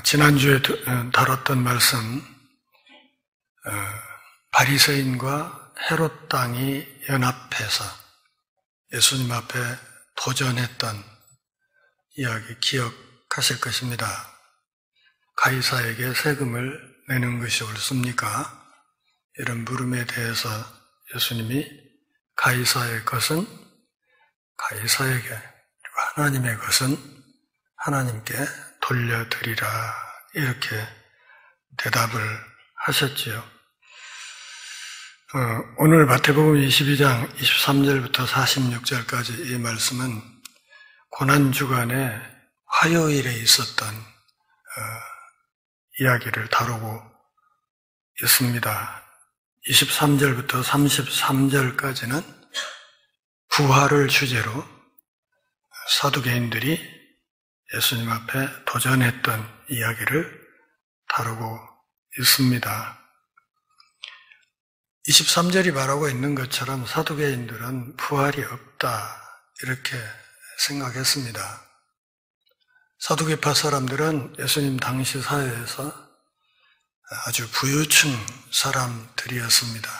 지난주에 다뤘던 말씀, 바리새인과 헤롯 당이 연합해서 예수님 앞에 도전했던 이야기 기억하실 것입니다. 가이사에게 세금을 내는 것이 옳습니까? 이런 물음에 대해서 예수님이 가이사의 것은 가이사에게, 그리고 하나님의 것은 하나님께 돌려드리라, 이렇게 대답을 하셨지요. 오늘 마태복음 22장 23절부터 46절까지 이 말씀은 고난주간에 화요일에 있었던 이야기를 다루고 있습니다. 23절부터 33절까지는 부활을 주제로 사두개인들이 예수님 앞에 도전했던 이야기를 다루고 있습니다. 23절이 말하고 있는 것처럼 사두개인들은 부활이 없다, 이렇게 생각했습니다. 사두개파 사람들은 예수님 당시 사회에서 아주 부유층 사람들이었습니다.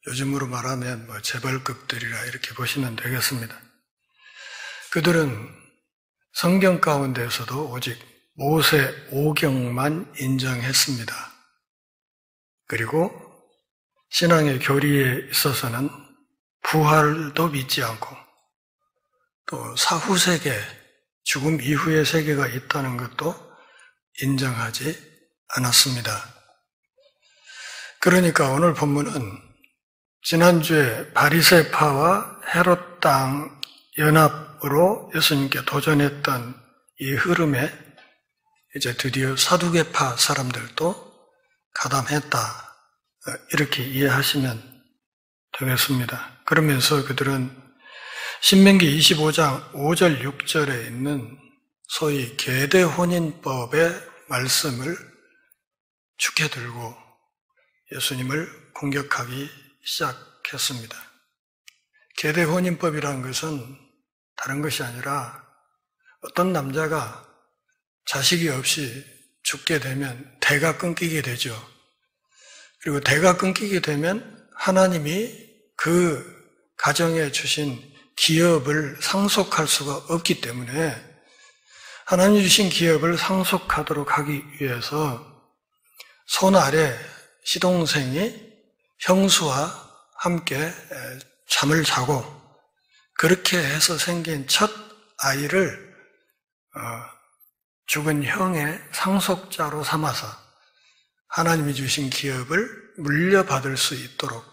요즘으로 말하면 재벌급들이라 이렇게 보시면 되겠습니다. 그들은 성경 가운데서도 오직 모세 오경만 인정했습니다. 그리고 신앙의 교리에 있어서는 부활도 믿지 않고 또 사후 세계, 죽음 이후의 세계가 있다는 것도 인정하지 않았습니다. 그러니까 오늘 본문은 지난주에 바리새파와 헤롯 당 연합으로 예수님께 도전했던 이 흐름에 이제 드디어 사두개파 사람들도 가담했다, 이렇게 이해하시면 되겠습니다. 그러면서 그들은 신명기 25장 5절 6절에 있는 소위 계대혼인법의 말씀을 죽게 들고 예수님을 공격하기 시작했습니다. 계대혼인법이라는 것은 다른 것이 아니라 어떤 남자가 자식이 없이 죽게 되면 대가 끊기게 되죠. 그리고 대가 끊기게 되면 하나님이 그 가정에 주신 기업을 상속할 수가 없기 때문에 하나님이 주신 기업을 상속하도록 하기 위해서 손 아래 시동생이 형수와 함께 잠을 자고 그렇게 해서 생긴 첫 아이를 죽은 형의 상속자로 삼아서 하나님이 주신 기업을 물려받을 수 있도록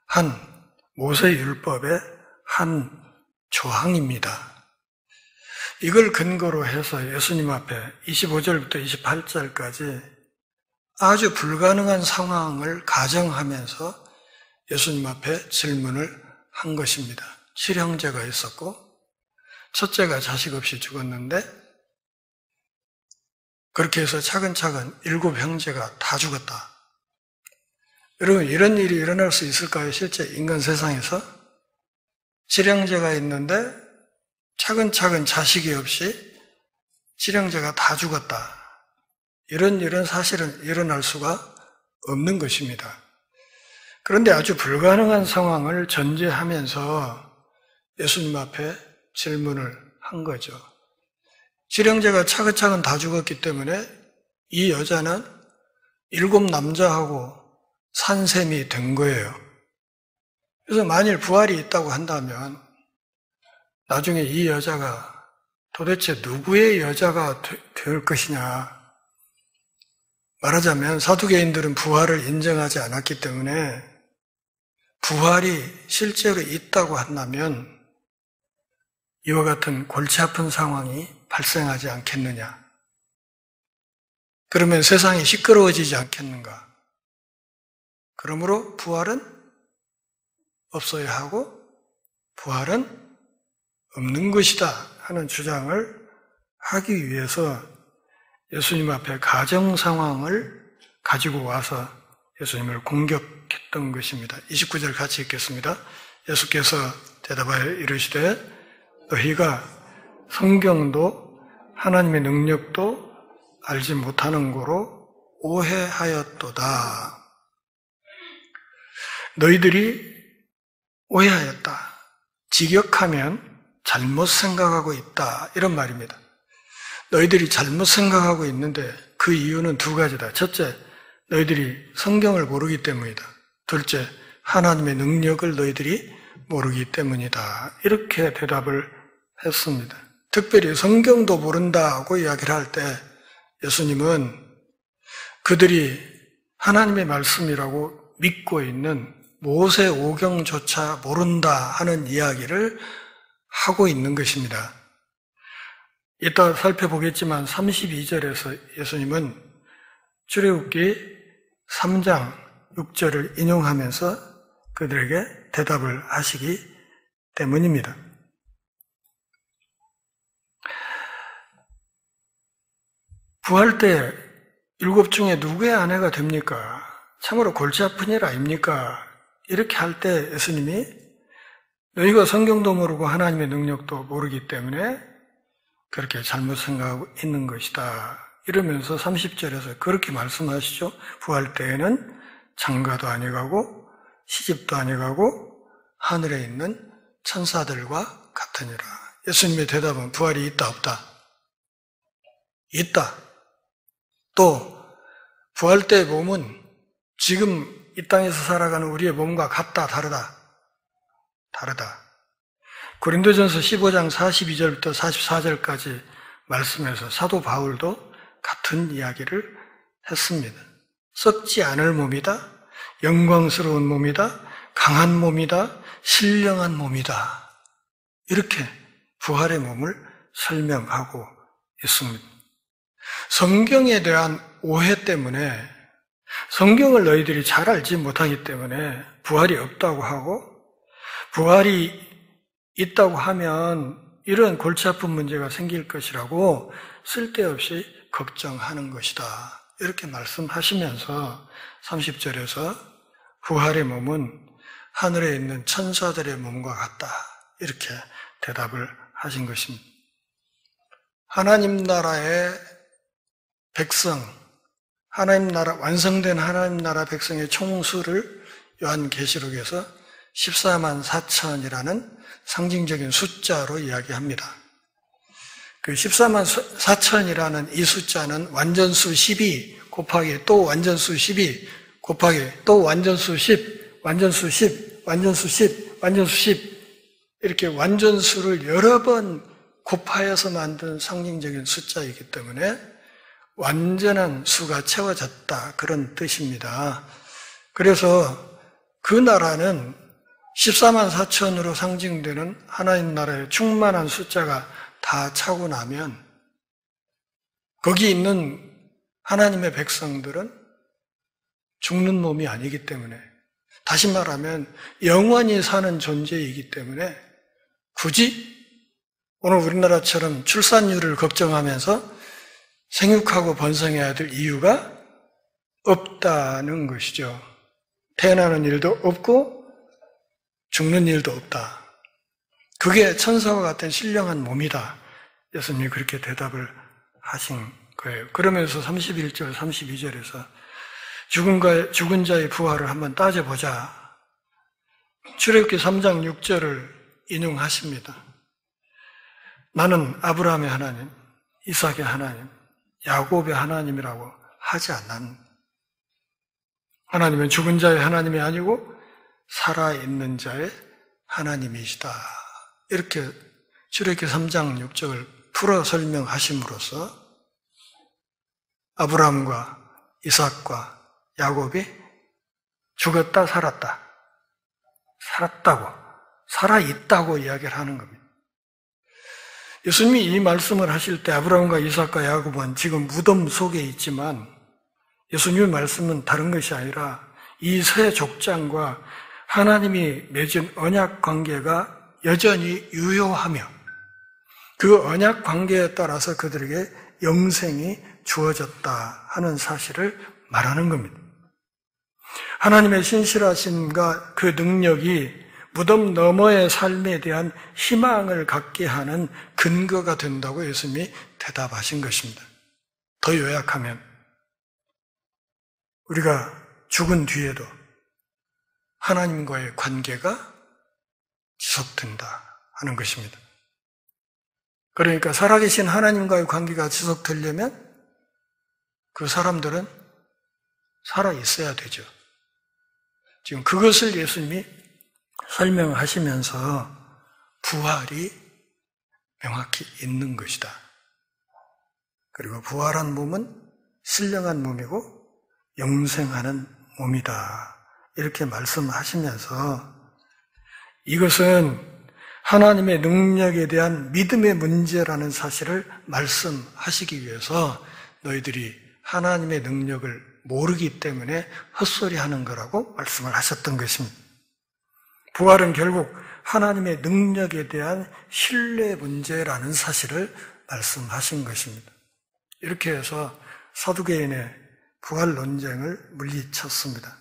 한 모세율법의 한 조항입니다. 이걸 근거로 해서 예수님 앞에 25절부터 28절까지 아주 불가능한 상황을 가정하면서 예수님 앞에 질문을 한 것입니다. 7형제가 있었고 첫째가 자식 없이 죽었는데 그렇게 해서 차근차근 7형제가 다 죽었다. 여러분, 이런 일이 일어날 수 있을까요? 실제 인간 세상에서 7형제가 있는데 차근차근 자식이 없이 7형제가 다 죽었다. 이런 일은 사실은 일어날 수가 없는 것입니다. 그런데 아주 불가능한 상황을 전제하면서 예수님 앞에 질문을 한 거죠. 7형제가 차근차근 다 죽었기 때문에 이 여자는 7 남자하고 산 셈이 된 거예요. 그래서 만일 부활이 있다고 한다면 나중에 이 여자가 도대체 누구의 여자가 될 것이냐. 말하자면 사두개인들은 부활을 인정하지 않았기 때문에 부활이 실제로 있다고 한다면 이와 같은 골치 아픈 상황이 발생하지 않겠느냐. 그러면 세상이 시끄러워지지 않겠는가. 그러므로 부활은 없어야 하고 부활은 없는 것이다 하는 주장을 하기 위해서 예수님 앞에 가정 상황을 가지고 와서 예수님을 공격했던 것입니다. 29절 같이 읽겠습니다. 예수께서 대답하여 이르시되 너희가 성경도 하나님의 능력도 알지 못하는 고로 오해하였도다. 너희들이 오해하였다. 직역하면 잘못 생각하고 있다. 이런 말입니다. 너희들이 잘못 생각하고 있는데 그 이유는 두 가지다. 첫째, 너희들이 성경을 모르기 때문이다. 둘째, 하나님의 능력을 너희들이 모르기 때문이다. 이렇게 대답을 했습니다. 특별히 성경도 모른다고 이야기를 할 때 예수님은 그들이 하나님의 말씀이라고 믿고 있는 모세 오경조차 모른다 하는 이야기를 하고 있는 것입니다. 이따 살펴보겠지만 32절에서 예수님은 출애굽기 3장 6절을 인용하면서 그들에게 대답을 하시기 때문입니다. 부활 때 7 중에 누구의 아내가 됩니까? 참으로 골치 아픈 일 아닙니까? 이렇게 할 때 예수님이 너희가 성경도 모르고 하나님의 능력도 모르기 때문에 그렇게 잘못 생각하고 있는 것이다. 이러면서 30절에서 그렇게 말씀하시죠. 부활 때에는 장가도 아니가고 시집도 아니가고 하늘에 있는 천사들과 같으니라. 예수님의 대답은 부활이 있다 없다? 있다. 또 부활 때의 몸은 지금 이 땅에서 살아가는 우리의 몸과 같다 다르다? 다르다. 고린도전서 15장 42절부터 44절까지 말씀에서 사도 바울도 같은 이야기를 했습니다. 썩지 않을 몸이다, 영광스러운 몸이다, 강한 몸이다, 신령한 몸이다. 이렇게 부활의 몸을 설명하고 있습니다. 성경에 대한 오해 때문에 성경을 너희들이 잘 알지 못하기 때문에 부활이 없다고 하고 부활이 있다고 하면 이런 골치 아픈 문제가 생길 것이라고 쓸데없이 걱정하는 것이다. 이렇게 말씀하시면서 30절에서 부활의 몸은 하늘에 있는 천사들의 몸과 같다. 이렇게 대답을 하신 것입니다. 하나님 나라의 백성, 하나님 나라, 완성된 하나님 나라 백성의 총수를 요한계시록에서 14만 4천이라는 상징적인 숫자로 이야기합니다. 그 14만 4천이라는 이 숫자는 완전수 12 곱하기 또 완전수 12 곱하기 또 완전수 10, 완전수 10, 완전수 10, 완전수 10 이렇게 완전수를 여러 번 곱하여서 만든 상징적인 숫자이기 때문에 완전한 수가 채워졌다 그런 뜻입니다. 그래서 그 나라는 14만 4천으로 상징되는 하나님 나라의 충만한 숫자가 다 차고 나면 거기 있는 하나님의 백성들은 죽는 몸이 아니기 때문에, 다시 말하면 영원히 사는 존재이기 때문에 굳이 오늘 우리나라처럼 출산율을 걱정하면서 생육하고 번성해야 될 이유가 없다는 것이죠. 태어나는 일도 없고 죽는 일도 없다. 그게 천사와 같은 신령한 몸이다. 예수님이 그렇게 대답을 하신 거예요. 그러면서 31절, 32절에서 죽은 자의 부활을 한번 따져보자. 출애굽기 3장 6절을 인용하십니다. 나는 아브라함의 하나님, 이삭의 하나님, 야곱의 하나님이라고 하지 않는, 하나님은 죽은 자의 하나님이 아니고 살아있는 자의 하나님이시다. 이렇게 출애굽기 3장 6절을 풀어 설명하심으로써 아브라함과 이삭과 야곱이 죽었다 살았다, 살았다고, 살아있다고 이야기를 하는 겁니다. 예수님이 이 말씀을 하실 때 아브라함과 이삭과 야곱은 지금 무덤 속에 있지만 예수님의 말씀은 다른 것이 아니라 이 세 족장과 하나님이 맺은 언약 관계가 여전히 유효하며 그 언약 관계에 따라서 그들에게 영생이 주어졌다 하는 사실을 말하는 겁니다. 하나님의 신실하심과 그 능력이 무덤 너머의 삶에 대한 희망을 갖게 하는 근거가 된다고 예수님이 대답하신 것입니다. 더 요약하면 우리가 죽은 뒤에도 하나님과의 관계가 지속된다 하는 것입니다. 그러니까 살아계신 하나님과의 관계가 지속되려면 그 사람들은 살아있어야 되죠. 지금 그것을 예수님이 설명하시면서 부활이 명확히 있는 것이다. 그리고 부활한 몸은 신령한 몸이고 영생하는 몸이다. 이렇게 말씀하시면서 이것은 하나님의 능력에 대한 믿음의 문제라는 사실을 말씀하시기 위해서 너희들이 하나님의 능력을 모르기 때문에 헛소리하는 거라고 말씀을 하셨던 것입니다. 부활은 결국 하나님의 능력에 대한 신뢰 문제라는 사실을 말씀하신 것입니다. 이렇게 해서 사두개인의 부활 논쟁을 물리쳤습니다.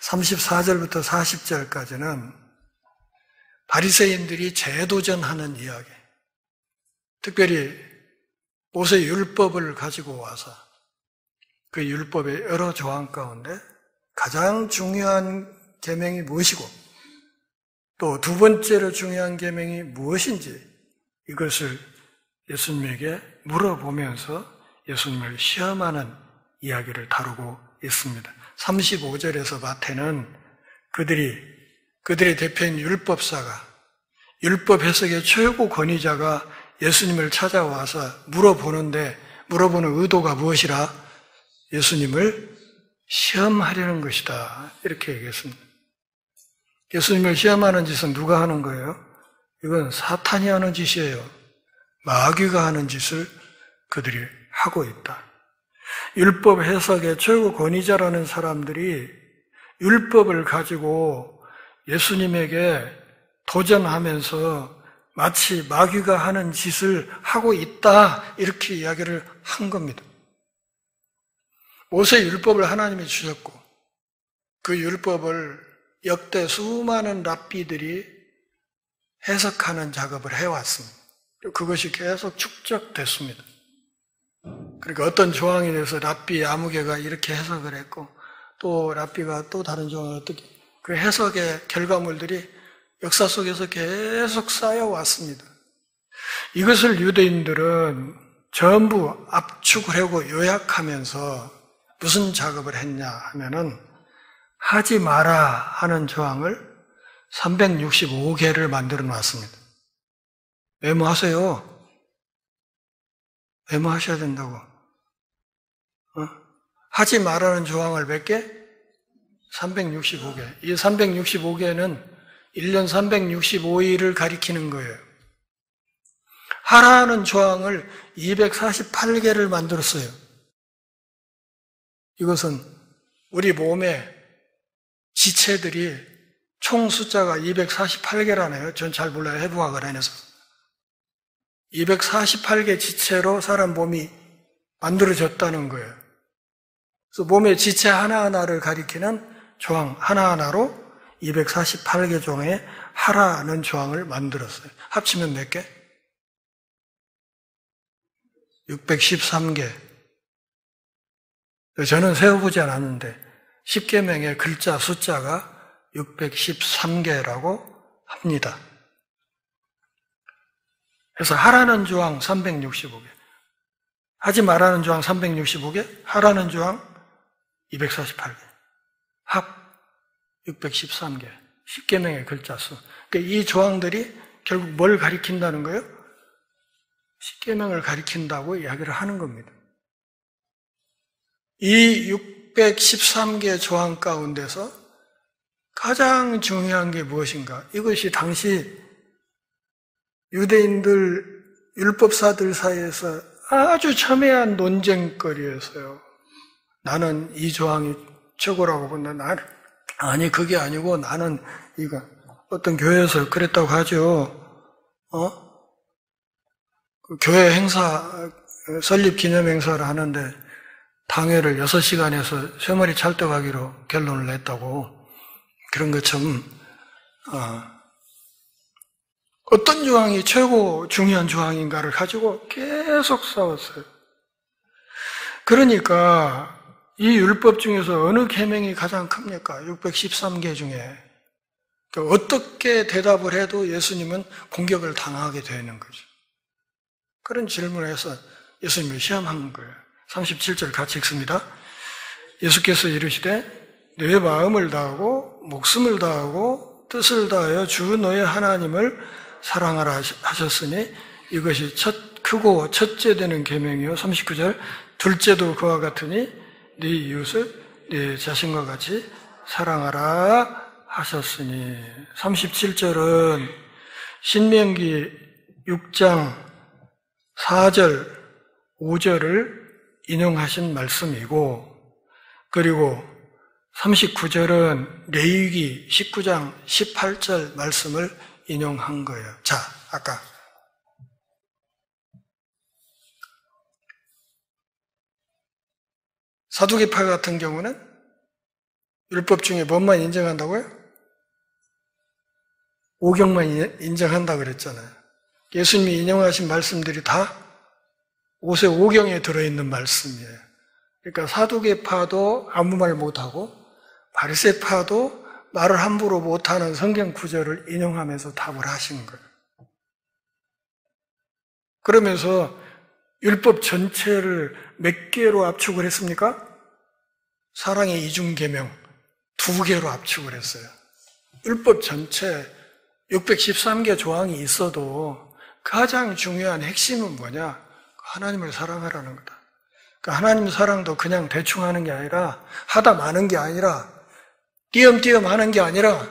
34절부터 40절까지는 바리새인들이 재도전하는 이야기, 특별히 모세 율법을 가지고 와서 그 율법의 여러 조항 가운데 가장 중요한 계명이 무엇이고 또 두 번째로 중요한 계명이 무엇인지 이것을 예수님에게 물어보면서 예수님을 시험하는 이야기를 다루고 있습니다. 35절에서 마태는 그들의 대표인 율법사가, 율법 해석의 최고 권위자가 예수님을 찾아와서 물어보는 의도가 무엇이라? 예수님을 시험하려는 것이다. 이렇게 얘기했습니다. 예수님을 시험하는 짓은 누가 하는 거예요? 이건 사탄이 하는 짓이에요. 마귀가 하는 짓을 그들이 하고 있다. 율법 해석의 최고 권위자라는 사람들이 율법을 가지고 예수님에게 도전하면서 마치 마귀가 하는 짓을 하고 있다 이렇게 이야기를 한 겁니다. 모세 율법을 하나님이 주셨고 그 율법을 역대 수많은 랍비들이 해석하는 작업을 해왔습니다. 그것이 계속 축적됐습니다. 그러니까 어떤 조항에 대해서 랍비 아무개가 이렇게 해석을 했고 또 랍비가 또 다른 조항을 어떻게 그 해석의 결과물들이 역사 속에서 계속 쌓여왔습니다. 이것을 유대인들은 전부 압축을 하고 요약하면서 무슨 작업을 했냐 하면은 하지 마라 하는 조항을 365개를 만들어 놨습니다. 메모하세요. 메모하셔야 된다고. 하지 말라는 조항을 몇 개? 365개. 이 365개는 1년 365일을 가리키는 거예요. 하라는 조항을 248개를 만들었어요. 이것은 우리 몸의 지체들이 총 숫자가 248개라네요. 전 잘 몰라요. 해부학을 안 해서. 248개 지체로 사람 몸이 만들어졌다는 거예요. 그래서 몸의 지체 하나하나를 가리키는 조항 하나하나로 248개 조항에 하라는 조항을 만들었어요. 합치면 몇 개? 613개. 저는 세어보지 않았는데 10계명의 글자 숫자가 613개라고 합니다. 그래서 하라는 조항 365개, 하지 말라는 조항 365개, 하라는 조항 248개, 합 613개, 10계명의 글자 수. 그러니까 이 조항들이 결국 뭘 가리킨다는 거예요? 10계명을 가리킨다고 이야기를 하는 겁니다. 이 613개 조항 가운데서 가장 중요한 게 무엇인가? 이것이 당시 유대인들, 율법사들 사이에서 아주 첨예한 논쟁거리였어요. 나는 이 조항이 최고라고 본다. 아니, 그게 아니고 나는 이거. 어떤 교회에서 그랬다고 하죠. 그 교회 행사, 설립 기념 행사를 하는데 당회를 6시간에서 쇠머리 찰떡하기로 결론을 냈다고. 그런 것처럼 어떤 조항이 최고 중요한 조항인가를 가지고 계속 싸웠어요. 그러니까 이 율법 중에서 어느 계명이 가장 큽니까? 613개 중에. 그러니까 어떻게 대답을 해도 예수님은 공격을 당하게 되는 거죠. 그런 질문을 해서 예수님을 시험한 거예요. 37절 같이 읽습니다. 예수께서 이르시되 내 마음을 다하고 목숨을 다하고 뜻을 다하여 주 너의 하나님을 사랑하라 하셨으니 이것이 크고 첫째 되는 계명이요. 39절 둘째도 그와 같으니 네 이웃을 네 자신과 같이 사랑하라 하셨으니. 37절은 신명기 6장 4절 5절을 인용하신 말씀이고, 그리고 39절은 레위기 19장 18절 말씀을 인용한 거예요. 자, 아까 사두개파 같은 경우는 율법 중에 뭔만 인정한다고요? 오경만 인정한다고 그랬잖아요. 예수님이 인용하신 말씀들이 다 모세 오경에 들어있는 말씀이에요. 그러니까 사두개파도 아무 말 못하고 바리새파도 말을 함부로 못하는 성경 구절을 인용하면서 답을 하신 거예요. 그러면서 율법 전체를 몇 개로 압축을 했습니까? 사랑의 이중계명 2개로 압축을 했어요. 율법 전체 613개 조항이 있어도 가장 중요한 핵심은 뭐냐? 하나님을 사랑하라는 거다. 그러니까 하나님 사랑도 그냥 대충 하는 게 아니라, 하다 마는 게 아니라, 띄엄띄엄 하는 게 아니라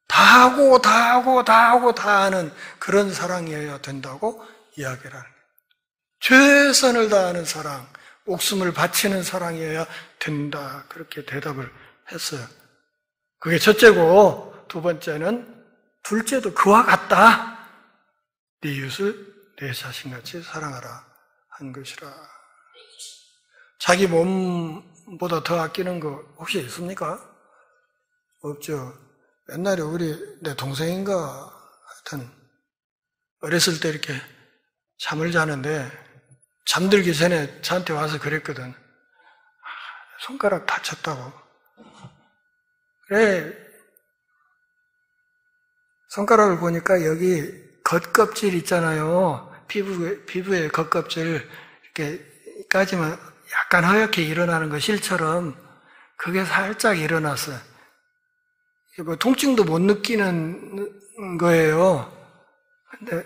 다 하고 다 하고 다 하고 다 하는 그런 사랑이어야 된다고 이야기를 하는 거예요. 최선을 다하는 사랑, 목숨을 바치는 사랑이어야 된다. 그렇게 대답을 했어요. 그게 첫째고, 두 번째는 둘째도 그와 같다. 네 이웃을 내 자신같이 사랑하라 한 것이라. 자기 몸보다 더 아끼는 거 혹시 있습니까? 없죠. 옛날에 내 동생인가 하여튼 어렸을 때 이렇게 잠을 자는데 잠들기 전에 저한테 와서 그랬거든. 손가락 다쳤다고. 그래, 손가락을 보니까 여기 겉껍질 있잖아요. 피부에 겉껍질 이렇게까지만 약간 하얗게 일어나는 거 실처럼 그게 살짝 일어났어요. 뭐 통증도 못 느끼는 거예요. 근데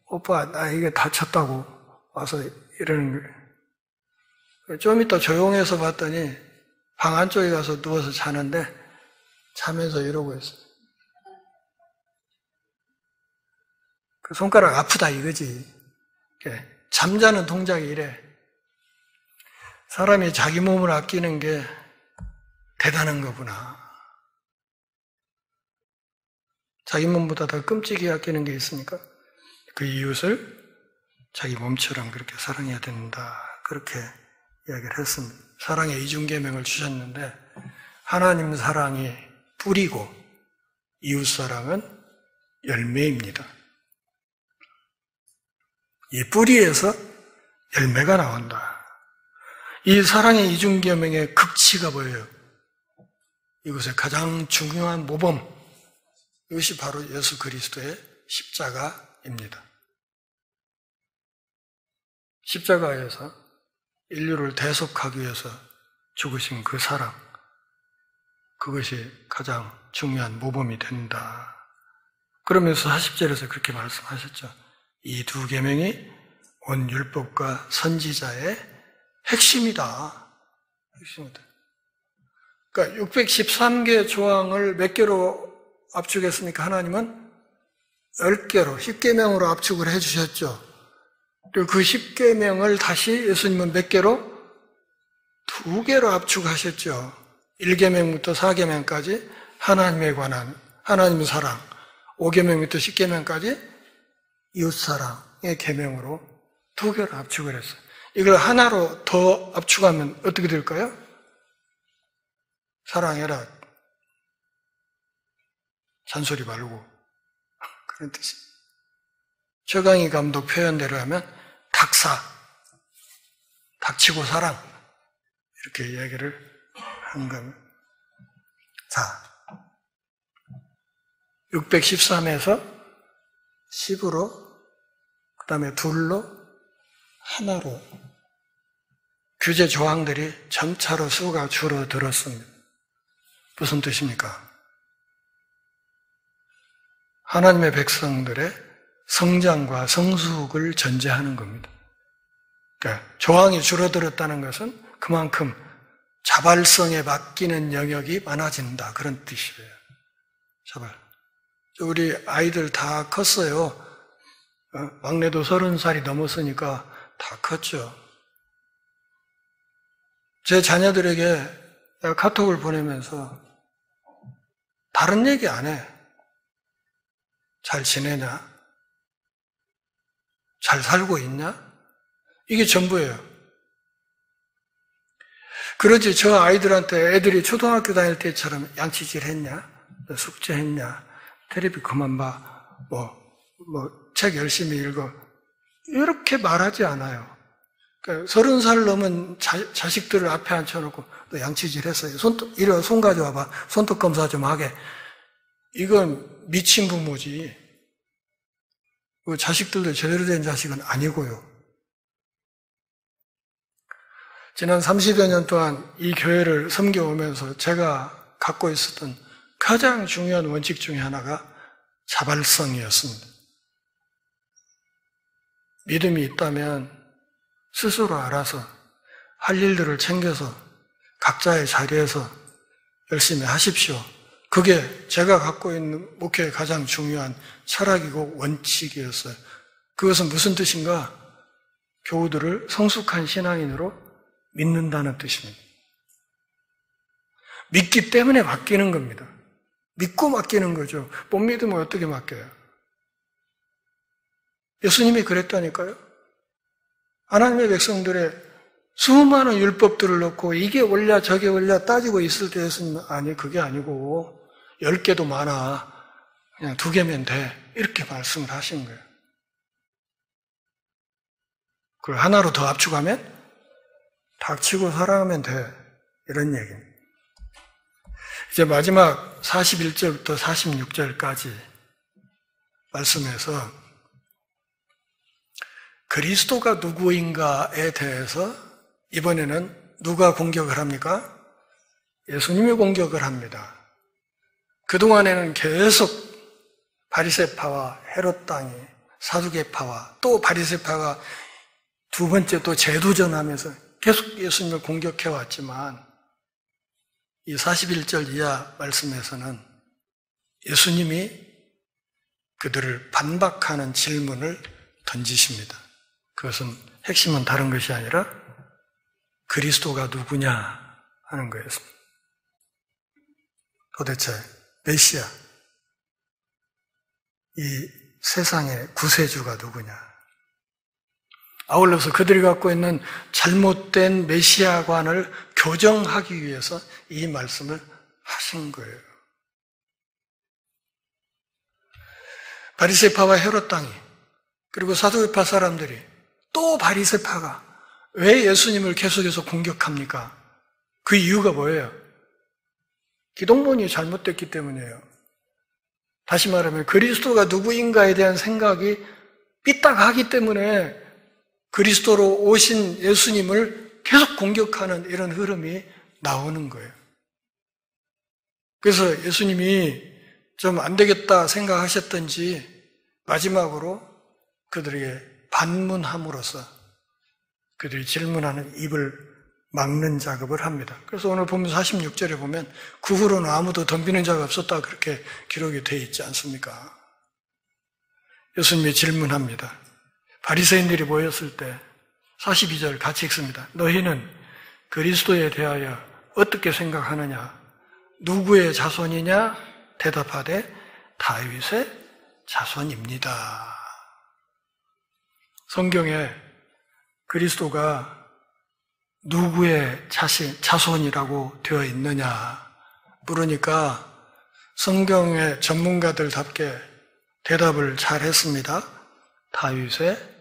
오빠 나 이게 다쳤다고 와서 이러는 거예요. 좀 이따 조용해서 봤더니 방 안쪽에 가서 누워서 자는데 자면서 이러고 있어요. 그 손가락 아프다 이거지. 잠자는 동작이 이래. 사람이 자기 몸을 아끼는 게 대단한 거구나. 자기 몸보다 더 끔찍이 아끼는 게 있으니까 그 이웃을 자기 몸처럼 그렇게 사랑해야 된다. 그렇게 이야기를 했습니다. 사랑의 이중계명을 주셨는데 하나님 사랑이 뿌리고 이웃 사랑은 열매입니다. 이 뿌리에서 열매가 나온다. 이 사랑의 이중계명의 극치가 보여요. 이것의 가장 중요한 모범, 이것이 바로 예수 그리스도의 십자가입니다. 십자가에서 인류를 대속하기 위해서 죽으신 그 사랑, 그것이 가장 중요한 모범이 된다. 그러면서 40절에서 그렇게 말씀하셨죠. 이 두 계명이 온 율법과 선지자의 핵심이다. 핵심이다. 그러니까 613개 조항을 몇 개로 압축했습니까? 하나님은 10개로, 10계명으로 압축을 해주셨죠. 그리고 그 10계명을 다시 예수님은 몇 개로? 2개로 압축하셨죠. 1계명부터 4계명까지 하나님에 관한 하나님 사랑, 5계명부터 10계명까지 이웃사랑의 계명으로 2개로 압축을 했어요. 이걸 하나로 더 압축하면 어떻게 될까요? 사랑해라. 잔소리 말고. 그런 뜻이. 최강희 감독 표현대로 하면 닭사. 닥치고 사랑. 이렇게 이야기를 한 겁니다. 자, 613에서 10으로, 그 다음에 2로, 하나로 규제 조항들이 점차로 수가 줄어들었습니다. 무슨 뜻입니까? 하나님의 백성들의 성장과 성숙을 전제하는 겁니다. 그러니까 조항이 줄어들었다는 것은 그만큼 자발성에 맡기는 영역이 많아진다. 그런 뜻이에요. 자발. 우리 아이들 다 컸어요. 막내도 30살이 넘었으니까 다 컸죠. 제 자녀들에게 카톡을 보내면서 다른 얘기 안 해. 잘 지내냐? 잘 살고 있냐? 이게 전부예요. 그러지 저 아이들한테 애들이 초등학교 다닐 때처럼 양치질 했냐? 숙제했냐? 텔레비 그만 봐. 책 열심히 읽어. 이렇게 말하지 않아요. 그러니까 30살 넘은 자식들을 앞에 앉혀놓고 너 양치질 했어요. 손 가져와봐. 손톱 검사 좀 하게. 이건 미친 부모지. 자식들도 제대로 된 자식은 아니고요. 지난 30여 년 동안 이 교회를 섬겨오면서 제가 갖고 있었던 가장 중요한 원칙 중에 하나가 자발성이었습니다. 믿음이 있다면 스스로 알아서 할 일들을 챙겨서 각자의 자리에서 열심히 하십시오. 그게 제가 갖고 있는 목회의 가장 중요한 철학이고 원칙이었어요. 그것은 무슨 뜻인가? 교우들을 성숙한 신앙인으로 믿는다는 뜻입니다. 믿기 때문에 맡기는 겁니다. 믿고 맡기는 거죠. 못 믿으면 어떻게 맡겨요? 예수님이 그랬다니까요. 하나님의 백성들의 수많은 율법들을 놓고 이게 옳냐 저게 옳냐 따지고 있을 때 예수님은 아니 그게 아니고 10개도 많아. 그냥 2개면 돼. 이렇게 말씀을 하신 거예요. 그걸 하나로 더 압축하면 닥치고 사랑하면 돼. 이런 얘기입니다. 이제 마지막 41절부터 46절까지 말씀에서 그리스도가 누구인가에 대해서 이번에는 누가 공격을 합니까? 예수님이 공격을 합니다. 그동안에는 계속 바리새파와 헤롯 당이 사두개파와 또 바리새파가 두 번째 또 재도전하면서 계속 예수님을 공격해 왔지만 이 41절 이하 말씀에서는 예수님이 그들을 반박하는 질문을 던지십니다. 그것은 핵심은 다른 것이 아니라 그리스도가 누구냐 하는 거였습니다. 도대체 메시아, 이 세상의 구세주가 누구냐? 아울러서 그들이 갖고 있는 잘못된 메시아관을 교정하기 위해서 이 말씀을 하신 거예요. 바리새파와 헤롯 당이 그리고 사두개파 사람들이 또 바리새파가 왜 예수님을 계속해서 공격합니까? 그 이유가 뭐예요? 기독론이 잘못됐기 때문이에요. 다시 말하면 그리스도가 누구인가에 대한 생각이 삐딱하기 때문에 그리스도로 오신 예수님을 계속 공격하는 이런 흐름이 나오는 거예요. 그래서 예수님이 좀 안 되겠다 생각하셨던지 마지막으로 그들에게 반문함으로써 그들이 질문하는 입을 막는 작업을 합니다. 그래서 오늘 보면 46절에 보면 그 후로는 아무도 덤비는 자가 없었다 그렇게 기록이 되어 있지 않습니까? 예수님이 질문합니다. 바리새인들이 모였을 때 42절 같이 읽습니다. 너희는 그리스도에 대하여 어떻게 생각하느냐? 누구의 자손이냐? 대답하되 다윗의 자손입니다. 성경에 그리스도가 누구의 자손이라고 되어 있느냐 물으니까 성경의 전문가들답게 대답을 잘 했습니다. 다윗의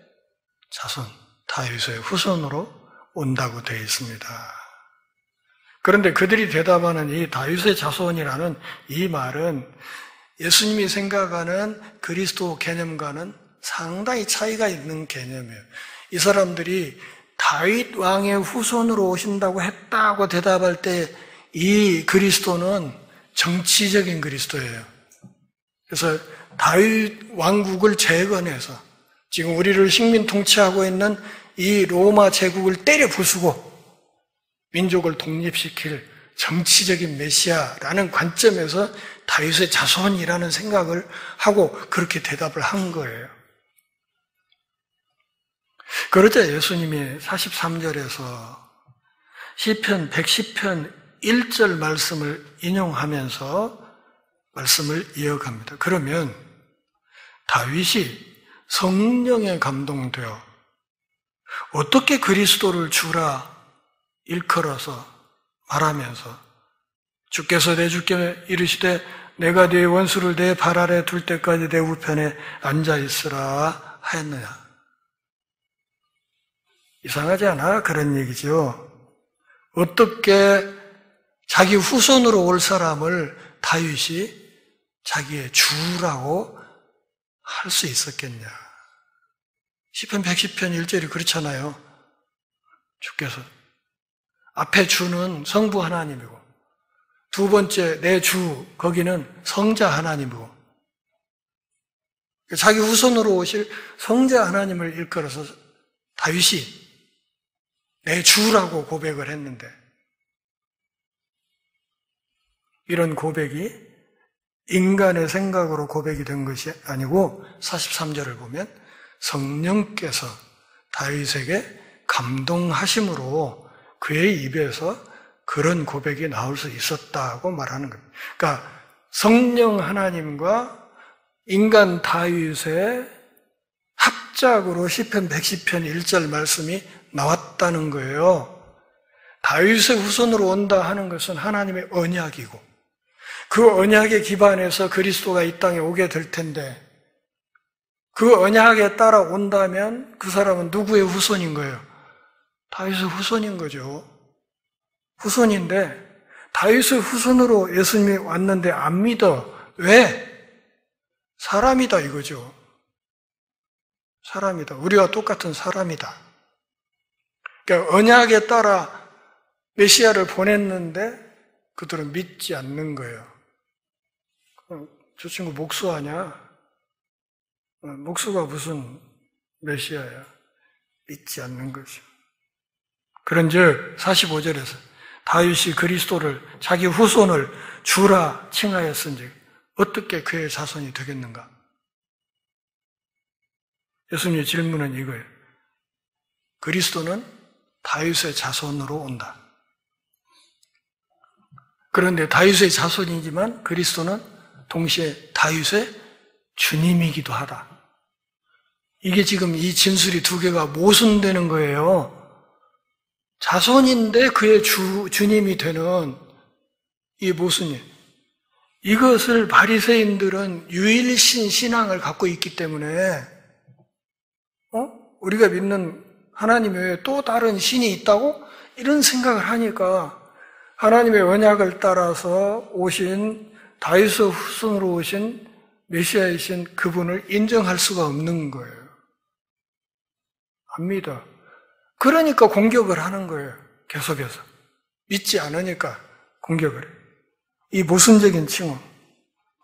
자손, 다윗의 후손으로 온다고 되어 있습니다. 그런데 그들이 대답하는 이 다윗의 자손이라는 이 말은 예수님이 생각하는 그리스도 개념과는 상당히 차이가 있는 개념이에요. 이 사람들이 다윗 왕의 후손으로 오신다고 했다고 대답할 때 이 그리스도는 정치적인 그리스도예요. 그래서 다윗 왕국을 재건해서 지금 우리를 식민 통치하고 있는 이 로마 제국을 때려 부수고 민족을 독립시킬 정치적인 메시아라는 관점에서 다윗의 자손이라는 생각을 하고 그렇게 대답을 한 거예요. 그러자 예수님이 43절에서 시편 110편 1절 말씀을 인용하면서 말씀을 이어갑니다. 그러면 다윗이 성령에 감동되어 어떻게 그리스도를 주라 일컬어서 말하면서 주께서 내 주께 이르시되 내가 네 원수를 내 발 아래 둘 때까지 내 우편에 앉아 있으라 하였느냐. 이상하지 않아? 그런 얘기죠. 어떻게 자기 후손으로 올 사람을 다윗이 자기의 주라고 할 수 있었겠냐. 시편 110편 1절이 그렇잖아요. 주께서 앞에 주는 성부 하나님이고 두 번째 내 주 거기는 성자 하나님이고 자기 후손으로 오실 성자 하나님을 일컬어서 다윗이 내 주라고 고백을 했는데 이런 고백이 인간의 생각으로 고백이 된 것이 아니고 43절을 보면 성령께서 다윗에게 감동하심으로 그의 입에서 그런 고백이 나올 수 있었다고 말하는 겁니다. 그러니까 성령 하나님과 인간 다윗의 합작으로 시편 110편 1절 말씀이 나왔다는 거예요. 다윗의 후손으로 온다 하는 것은 하나님의 언약이고 그 언약에 기반해서 그리스도가 이 땅에 오게 될 텐데 그 언약에 따라 온다면 그 사람은 누구의 후손인 거예요? 다윗의 후손인 거죠. 후손인데 다윗의 후손으로 예수님이 왔는데 안 믿어. 왜? 사람이다 이거죠. 사람이다. 우리와 똑같은 사람이다. 그러니까 언약에 따라 메시아를 보냈는데 그들은 믿지 않는 거예요. 저 친구 목수하냐? 목수가 무슨 메시아야? 믿지 않는 거죠. 그런즉 45절에서 다윗이 그리스도를 자기 후손을 주라 칭하였은즉 어떻게 그의 자손이 되겠는가? 예수님의 질문은 이거예요. 그리스도는 다윗의 자손으로 온다. 그런데 다윗의 자손이지만 그리스도는 동시에 다윗의 주님이기도 하다. 이게 지금 이 진술이 두 개가 모순되는 거예요. 자손인데 그의 주님이 되는 이 모순이. 이것을 바리새인들은 유일신 신앙을 갖고 있기 때문에 우리가 믿는 하나님 외에 또 다른 신이 있다고? 이런 생각을 하니까 하나님의 언약을 따라서 오신 다윗의 후손으로 오신 메시아이신 그분을 인정할 수가 없는 거예요. 안 믿어. 그러니까 공격을 하는 거예요. 계속해서. 믿지 않으니까 공격을 해요. 이 모순적인 칭호.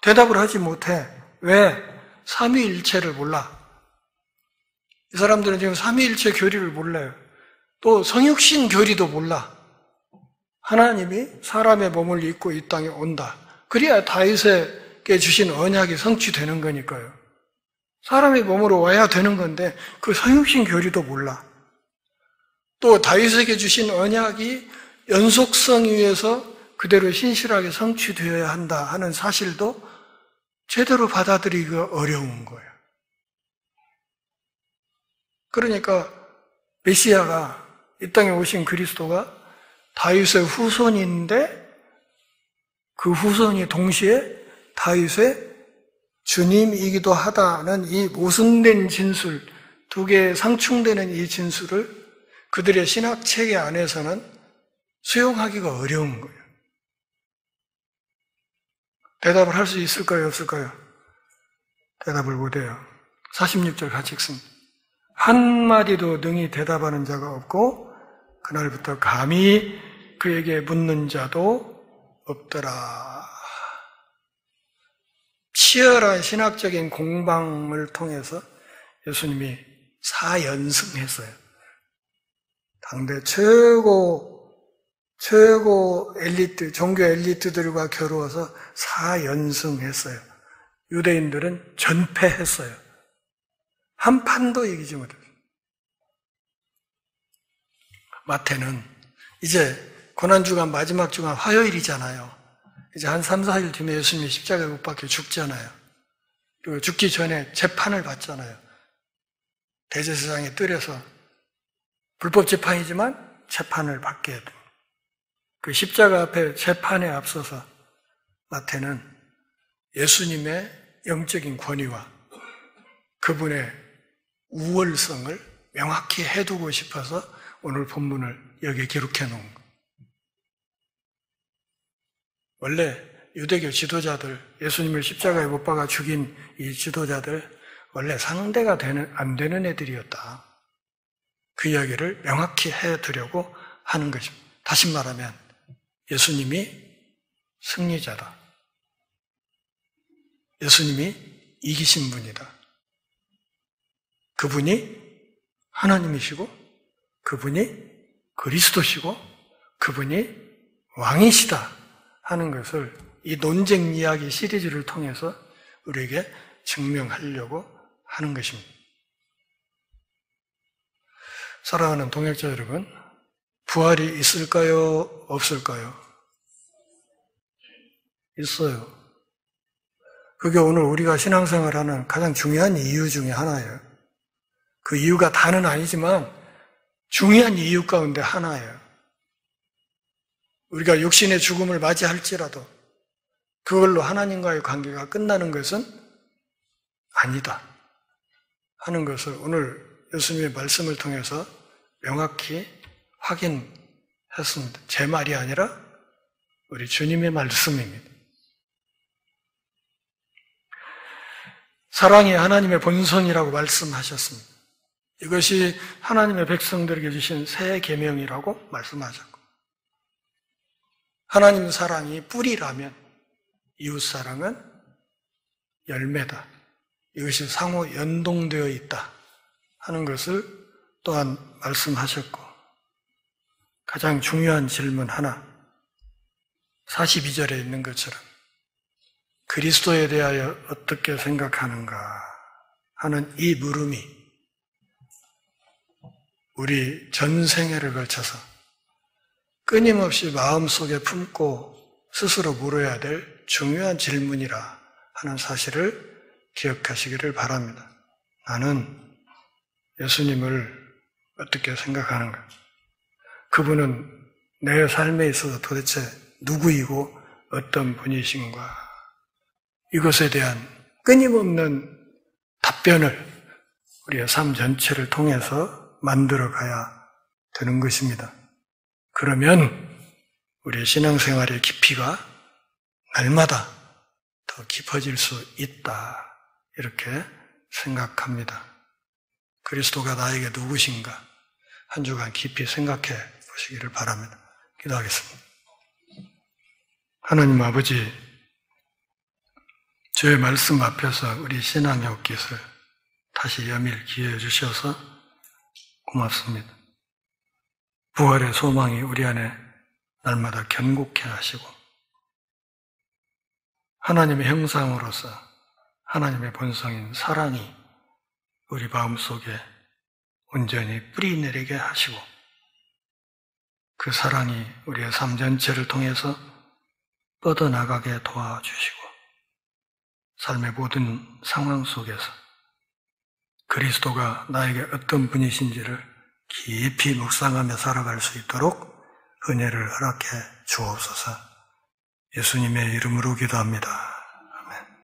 대답을 하지 못해. 왜? 삼위일체를 몰라. 이 사람들은 지금 삼위일체 교리를 몰라요. 또 성육신 교리도 몰라. 하나님이 사람의 몸을 입고 이 땅에 온다. 그래야 다윗에게 주신 언약이 성취되는 거니까요. 사람의 몸으로 와야 되는 건데 그 성육신 교리도 몰라. 또 다윗에게 주신 언약이 연속성 위에서 그대로 신실하게 성취되어야 한다 하는 사실도 제대로 받아들이기가 어려운 거예요. 그러니까 메시아가 이 땅에 오신 그리스도가 다윗의 후손인데 그 후손이 동시에 다윗의 주님이기도 하다는 이 모순된 진술, 두 개의 상충되는 이 진술을 그들의 신학체계 안에서는 수용하기가 어려운 거예요. 대답을 할 수 있을까요? 없을까요? 대답을 못해요. 46절 같이 읽습니다. 한마디도 능히 대답하는 자가 없고 그날부터 감히 그에게 묻는 자도 없더라. 치열한 신학적인 공방을 통해서 예수님이 사연승했어요. 당대 최고 엘리트, 종교 엘리트들과 겨루어서 사연승했어요. 유대인들은 전패했어요. 한 판도 이기지 못했어요. 마태는 이제 고난주간 마지막 주간 화요일이잖아요. 이제 한 3, 4일 뒤면 예수님이 십자가에 못 박혀 죽잖아요. 그리고 죽기 전에 재판을 받잖아요. 대제사장의 뜰에서 불법 재판이지만 재판을 받게 됩니다. 그 십자가 앞에 재판에 앞서서 마태는 예수님의 영적인 권위와 그분의 우월성을 명확히 해두고 싶어서 오늘 본문을 여기에 기록해 놓은 거예요. 원래 유대교 지도자들, 예수님을 십자가에 못 박아 죽인 이 지도자들 원래 상대가 안 되는 애들이었다. 그 이야기를 명확히 해두려고 하는 것입니다. 다시 말하면 예수님이 승리자다. 예수님이 이기신 분이다. 그분이 하나님이시고 그분이 그리스도시고 그분이 왕이시다 하는 것을 이 논쟁 이야기 시리즈를 통해서 우리에게 증명하려고 하는 것입니다. 사랑하는 동역자 여러분, 부활이 있을까요? 없을까요? 있어요. 그게 오늘 우리가 신앙생활하는 가장 중요한 이유 중에 하나예요. 그 이유가 다는 아니지만 중요한 이유 가운데 하나예요. 우리가 육신의 죽음을 맞이할지라도 그걸로 하나님과의 관계가 끝나는 것은 아니다 하는 것을 오늘 예수님의 말씀을 통해서 명확히 확인했습니다. 제 말이 아니라 우리 주님의 말씀입니다. 사랑이 하나님의 본성이라고 말씀하셨습니다. 이것이 하나님의 백성들에게 주신 새 계명이라고 말씀하셨고, 하나님 사랑이 뿌리라면 이웃 사랑은 열매다. 이것이 상호 연동되어 있다 하는 것을 또한 말씀하셨고, 가장 중요한 질문 하나, 42절에 있는 것처럼 그리스도에 대하여 어떻게 생각하는가 하는 이 물음이 우리 전생애를 걸쳐서 끊임없이 마음속에 품고 스스로 물어야 될 중요한 질문이라 하는 사실을 기억하시기를 바랍니다. 나는 예수님을 어떻게 생각하는가? 그분은 내 삶에 있어서 도대체 누구이고 어떤 분이신가? 이것에 대한 끊임없는 답변을 우리의 삶 전체를 통해서 만들어가야 되는 것입니다. 그러면 우리의 신앙생활의 깊이가 날마다 더 깊어질 수 있다, 이렇게 생각합니다. 그리스도가 나에게 누구신가? 한 주간 깊이 생각해 보시기를 바랍니다. 기도하겠습니다. 하나님 아버지, 주의 말씀 앞에서 우리 신앙의 옷깃을 다시 여밀 기회해 주셔서 고맙습니다. 부활의 소망이 우리 안에 날마다 견고케 하시고 하나님의 형상으로서 하나님의 본성인 사랑이 우리 마음속에 온전히 뿌리내리게 하시고 그 사랑이 우리의 삶 전체를 통해서 뻗어나가게 도와주시고 삶의 모든 상황 속에서 그리스도가 나에게 어떤 분이신지를 깊이 묵상하며 살아갈 수 있도록 은혜를 허락해 주옵소서. 예수님의 이름으로 기도합니다.